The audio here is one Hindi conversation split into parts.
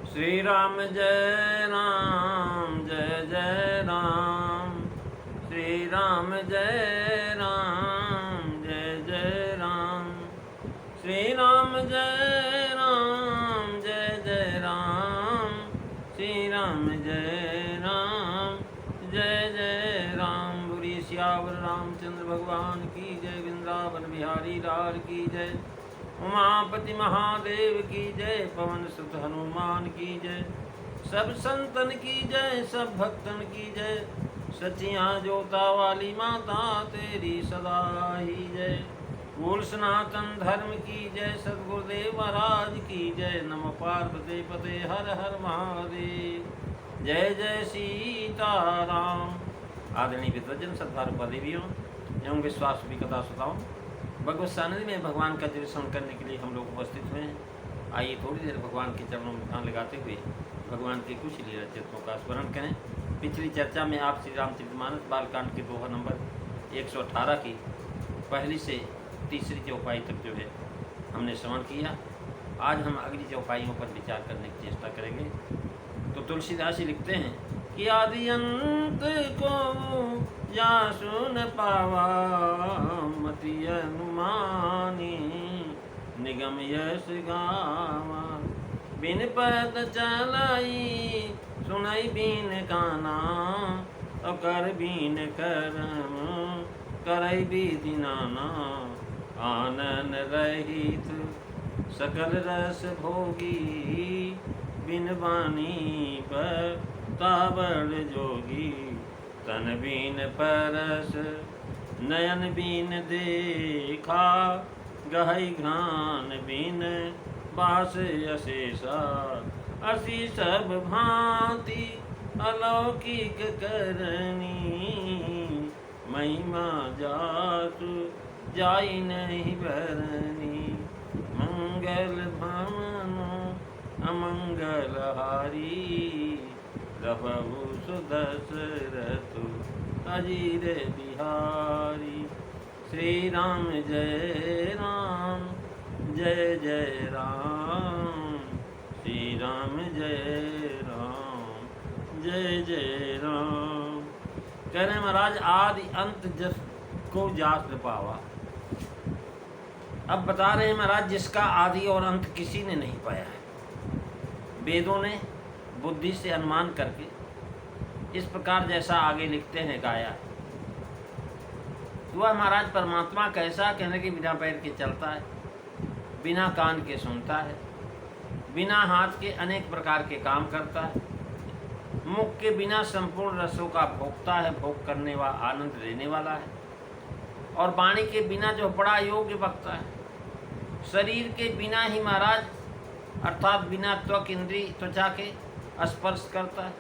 श्री राम जय राम जय जय राम। श्री राम जय राम जय जय राम। श्री राम जय राम जय जय राम। श्री राम जय राम जय जय राम। बोलिए सियावर रामचंद्र भगवान की जय। वृंदावन बिहारी लाल की जय। उमापति महादेव की जय। पवन सुत हनुमान की जय। सब संतन की जय, सब भक्तन की जय। सचियाँ जोता वाली माता तेरी सदा ही जय। बोल सनातन धर्म की जय। सद्गुरुदेव महाराज की जय। नमो पार्वती पते हर हर महादेव। जय जय सीताराम। आदरणीय विद्वजन, सद्भावुक देवियों एवं विश्वास भी कथा सुताओं, भगवत सानिध्य में भगवान का दर्शन करने के लिए हम लोग उपस्थित हुए हैं। आइए थोड़ी देर भगवान के चरणों में ध्यान लगाते हुए भगवान के कुछ लीला चरित्रों का स्मरण करें। पिछली चर्चा में आप श्री रामचरितमानस बालकांड के दोहा नंबर 118 की पहली से तीसरी चौपाई तक जो है हमने श्रवण किया। आज हम अगली चौपाइयों पर विचार करने की चेष्टा करेंगे। तो तुलसीदास जी लिखते हैं कि आदि अंत को या सुन पावा, मति अनुमानी निगम यश गावा। बिन पद चलाई सुनाई बिन काना, और कर बिन करम करई विधि नाना। आनन रहित सकल रस भोगी, बिन बानी पर तावड़ जोगी। तन बीन परस नयन बीन देखा, गहई घ्राण बीन बास अशेषा। असी सब भांति अलौकिक करनी, महिमा जासु जाई नहीं बरनी। मंगल भवन अमंगल हारी, रहु सुदशरथु अजीर बिहारी। श्री राम जय राम जय जय राम। श्री राम जय राम जय जय राम। कह रहे महाराज आदि अंत जस को जास न पावा। अब बता रहे हैं महाराज जिसका आदि और अंत किसी ने नहीं पाया है। वेदों ने बुद्धि से अनुमान करके इस प्रकार जैसा आगे लिखते हैं गाया। वह महाराज परमात्मा कैसा, कहने के बिना पैर के चलता है, बिना कान के सुनता है, बिना हाथ के अनेक प्रकार के काम करता है, मुख के बिना संपूर्ण रसों का भोगता है, भोग करने वाला आनंद लेने वाला है, और वाणी के बिना जो बड़ा योग्य वक्ता है। शरीर के बिना ही महाराज अर्थात बिना त्वक इंद्री त्वचा के स्पर्श करता है,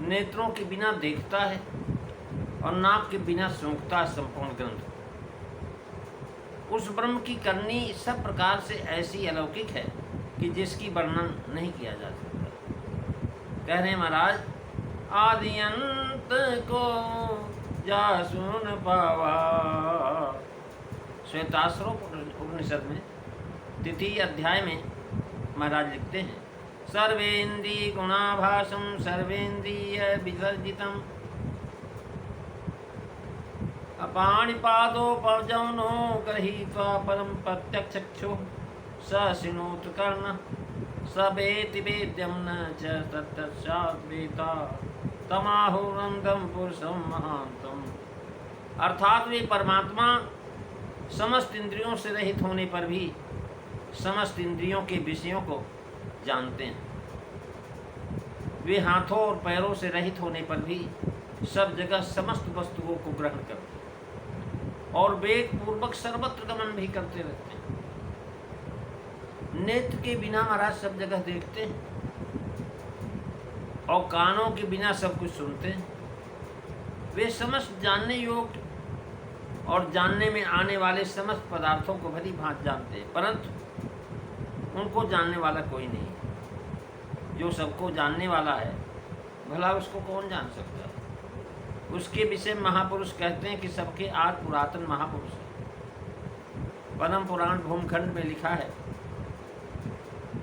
नेत्रों के बिना देखता है, और नाक के बिना सूंघता है संपूर्ण ग्रंथ। उस ब्रह्म की करनी सब प्रकार से ऐसी अलौकिक है कि जिसकी वर्णन नहीं किया जा सकता। कह रहे महाराज आदि अंत को जा सुन पावा। श्वेताश्रो उपनिषद में तिथि अध्याय में महाराज लिखते हैं सर्वेन्द्रिय गुणाभासम सर्वेन्द्रिय विसर्जितम। अपाणिपादोपजौनो गृहीत्वा परम प्रत्यक्षक्षुः स शृणोतु कर्णः। स वेति वेद्यं न च तत्तस्यात् वेत्ता, तमाहुरन्धं पुरुषं महान्तम्। अर्थात वे परमात्मा समस्त इंद्रियों से रहित होने पर भी समस्त इंद्रियों के विषयों को जानते हैं। वे हाथों और पैरों से रहित होने पर भी सब जगह समस्त वस्तुओं को ग्रहण करते हैं, और वेग पूर्वक सर्वत्र गमन भी करते रहते हैं। नेत्र के बिना महाराज सब जगह देखते हैं, और कानों के बिना सब कुछ सुनते हैं। वे समस्त जानने योग्य और जानने में आने वाले समस्त पदार्थों को भली भांति जानते हैं, परंतु उनको जानने वाला कोई नहीं है। जो सबको जानने वाला है, भला उसको कौन जान सकता है। उसके विषय महापुरुष कहते हैं कि सबके आदि पुरातन महापुरुष है। पद्म पुराण भूमखंड में लिखा है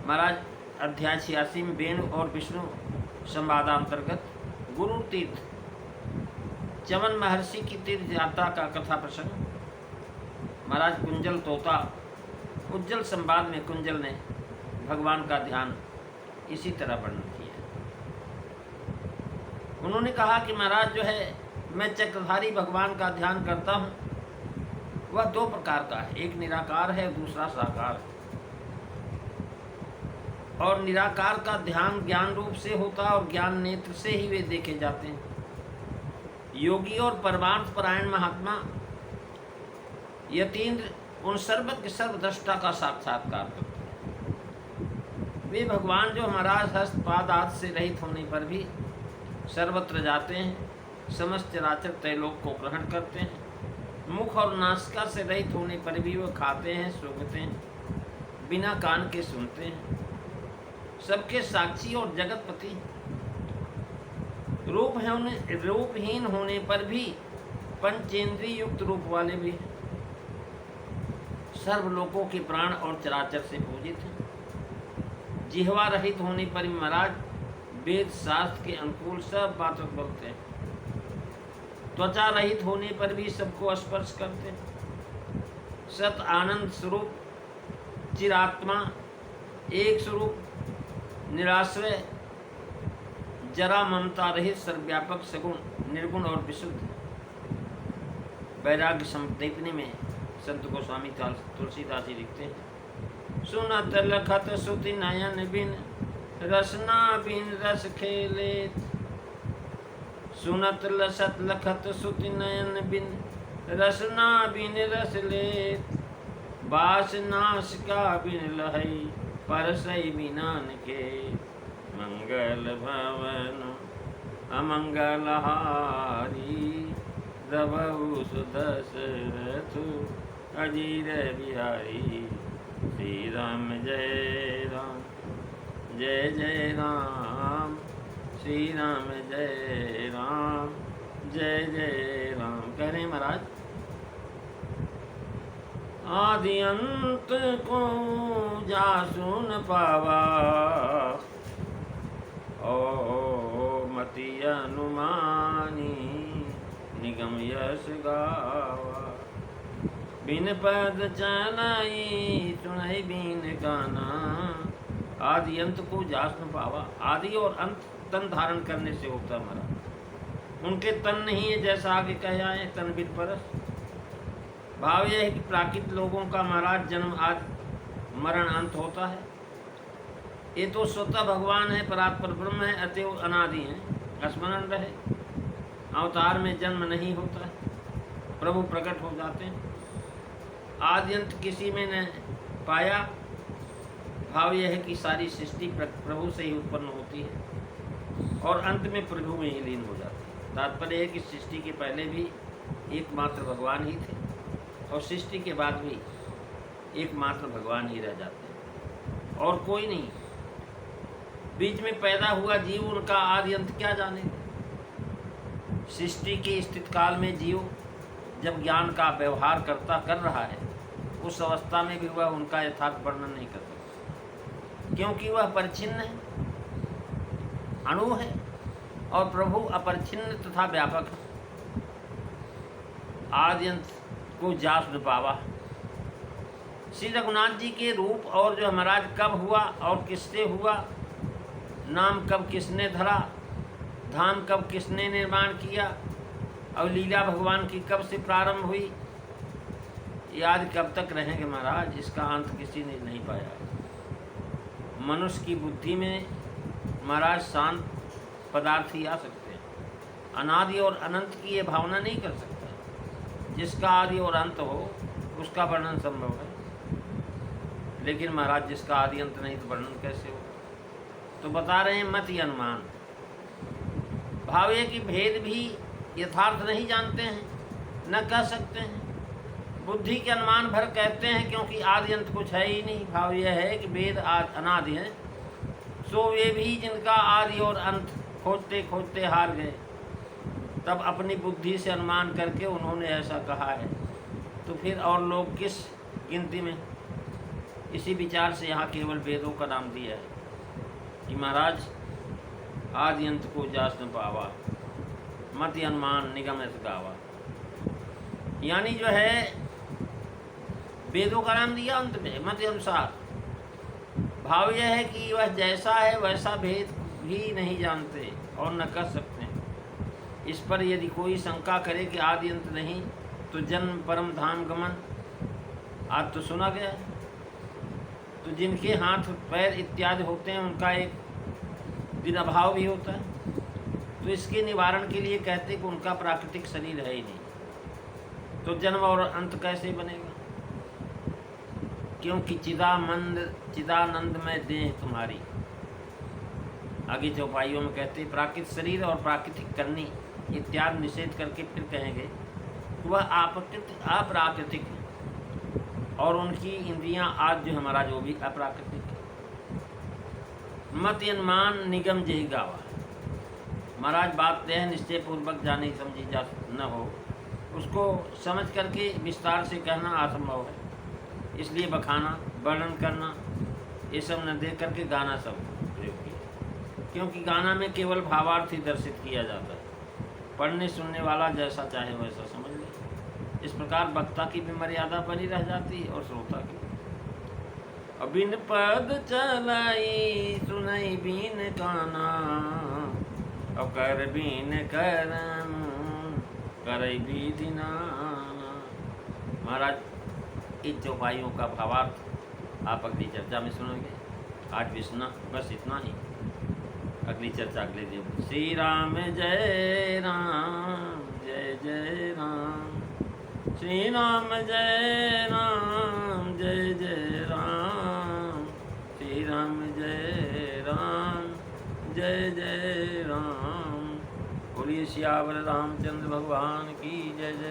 महाराज अध्याय 86 में वेणु और विष्णु संवादांतर्गत गुरु तीर्थ चमन महर्षि की तीर्थ यात्रा का कथा प्रसंग। महाराज कुंजल तोता उज्जवल संवाद में कुंजल ने भगवान का ध्यान इसी तरह वर्णन किया। उन्होंने कहा कि महाराज जो है मैं चक्रधारी भगवान का ध्यान करता हूँ, वह दो प्रकार का है, एक निराकार है दूसरा साकार है। और निराकार का ध्यान ज्ञान रूप से होता है और ज्ञान नेत्र से ही वे देखे जाते हैं। योगी और परमार्थ परायण महात्मा यतीन्द्र उन सर्वज्ञ सर्वद्रष्टा का साक्षात्कार करते हैं। वे भगवान जो महाराज हस्त पाद आदि से रहित होने पर भी सर्वत्र जाते हैं, समस्त चराचर त्रैलोक को ग्रहण करते हैं। मुख और नासिका से रहित होने पर भी वह खाते हैं, सूंघते हैं, बिना कान के सुनते हैं, सबके साक्षी और जगतपति। रूपहीन होने पर भी पंचेंद्रिय युक्त रूप वाले भी सर्वलोकों के प्राण और चराचर से पूजित हैं। जिह्वा रहित होने पर महाराज वेद शास्त्र के अनुकूल सब बातों बोलते हैं। त्वचा रहित होने पर भी सबको स्पर्श करते हैं। सत आनंद स्वरूप चिरात्मा एक स्वरूप निराश्रय जरा ममता रहित सर्वव्यापक सगुण निर्गुण और विशुद्ध। वैराग्य संदीपनी में संत गोस्वामी तुलसीदास जी लिखते हैं, सुनत लखत सुति नयन बिन रसना बिन रस खेले। सुनत लसत लखत सुति नयन बिन रसना बिन रस ले। बास नासिका बिन लहई परसई बिनान के। मंगल भवन अमंगल हारी रवहु सुदशरथु अजीर बिहारी। श्री राम जय राम जय जय राम। श्री राम जय राम जय जय राम। कह रहे हैं महाराज, आदि अंत को जासु न पावा, ओ मति अनुमानी निगम यश गावा। बिन पद चलाई सुनाई बिन गाना। आदि अंत को जास न पावा, आदि और अंत तन धारण करने से होता हमारा। उनके तन नहीं है, जैसा आगे कह आए तन बिन परस। भाव यह है कि प्राकृत लोगों का महाराज जन्म आदि मरण अंत होता है। ये तो स्वतः भगवान है, परात्पर ब्रह्म है, अतएव अनादि है, स्मरण रहे। अवतार में जन्म नहीं होता है, प्रभु प्रकट हो जाते हैं। आदि अंत किसी में न पाया। भाव यह है कि सारी सृष्टि प्रभु से ही उत्पन्न होती है और अंत में प्रभु में ही लीन हो जाती है। तात्पर्य है कि सृष्टि के पहले भी एकमात्र भगवान ही थे और सृष्टि के बाद भी एकमात्र भगवान ही रह जाते हैं और कोई नहीं। बीच में पैदा हुआ जीव उनका आदि अंत क्या जाने। सृष्टि के स्थित काल में जीव जब ज्ञान का व्यवहार कर रहा है, उस अवस्था में भी वह उनका यथार्थ वर्णन नहीं कर सकता, क्योंकि वह परिच्छिन्न है, अणु है और प्रभु अपरिच्छिन्न तथा व्यापक है। आदि अंत को जास न पावा। श्री रघुनाथ जी के रूप और जो महाराज कब हुआ और किससे हुआ, नाम कब किसने धरा, धाम कब किसने निर्माण किया और लीला भगवान की कब से प्रारंभ हुई, याद कब तक रहेंगे महाराज, इसका अंत किसी ने नहीं पाया। मनुष्य की बुद्धि में महाराज शांत पदार्थ ही आ सकते हैं, अनादि और अनंत की ये भावना नहीं कर सकता। जिसका आदि और अंत हो उसका वर्णन संभव है, लेकिन महाराज जिसका आदि अंत नहीं तो वर्णन कैसे हो। तो बता रहे हैं मति अनुमान। भाव है कि भेद भी यथार्थ नहीं जानते हैं, न कह सकते हैं। बुद्धि के अनुमान भर कहते हैं, क्योंकि आदि अंत कुछ है ही नहीं। भाव यह है कि वेद अनादि है, सो वे भी जिनका आदि और अंत खोजते खोजते हार गए, तब अपनी बुद्धि से अनुमान करके उन्होंने ऐसा कहा है। तो फिर और लोग किस गिनती में। इसी विचार से यहाँ केवल वेदों का नाम दिया है। कि महाराज आदि अंत को जास न पावा, मति अनुमान निगम ऐस गावा। यानी जो है वेदों का नाम दिया अंत में मत अनुसार। भाव यह है कि वह जैसा है वैसा भेद भी नहीं जानते और न कर सकते। इस पर यदि कोई शंका करे कि आदि अंत नहीं तो जन्म परम धाम गमन आज तो सुना गया। तो जिनके हाथ पैर इत्यादि होते हैं उनका एक दिन अभाव भी होता है। तो इसके निवारण के लिए कहते कि उनका प्राकृतिक शरीर है ही नहीं, तो जन्म और अंत कैसे बनेगा? क्योंकि चिदानंद में देह तुम्हारी। आगे चौपाइयों में कहते प्राकृतिक शरीर और प्राकृतिक करनी इत्यादि निषेध करके फिर कहेंगे वह अप्राकृतिक है और उनकी इंद्रियां आज जो हमारा जो भी अप्राकृतिक है। मत अनुमान निगम जही गावा। महाराज बात यह निश्चय पूर्वक जानी समझी जा न हो, उसको समझ करके विस्तार से कहना असंभव है। इसलिए बखाना वर्णन करना ये सब न देख करके गाना सब प्रयोग किया, क्योंकि गाना में केवल भावार्थ ही दर्शित किया जाता है। पढ़ने सुनने वाला जैसा चाहे वैसा समझ ले। इस प्रकार वक्ता की भी मर्यादा बनी रह जाती है और श्रोता की। बिन पद चलाई सुनई बीन काना, और कर बीन करम करई विधि नाना। महाराज इन चौपाइयों का भावार्थ आप अगली चर्चा में सुनोगे। आज भी सुना, बस इतना ही। अगली चर्चा अगले दिन। श्री राम जय जय राम, श्री राम जय जय राम, श्री राम जय जय राम। बोलिए सियावर रामचंद्र भगवान की जय जय।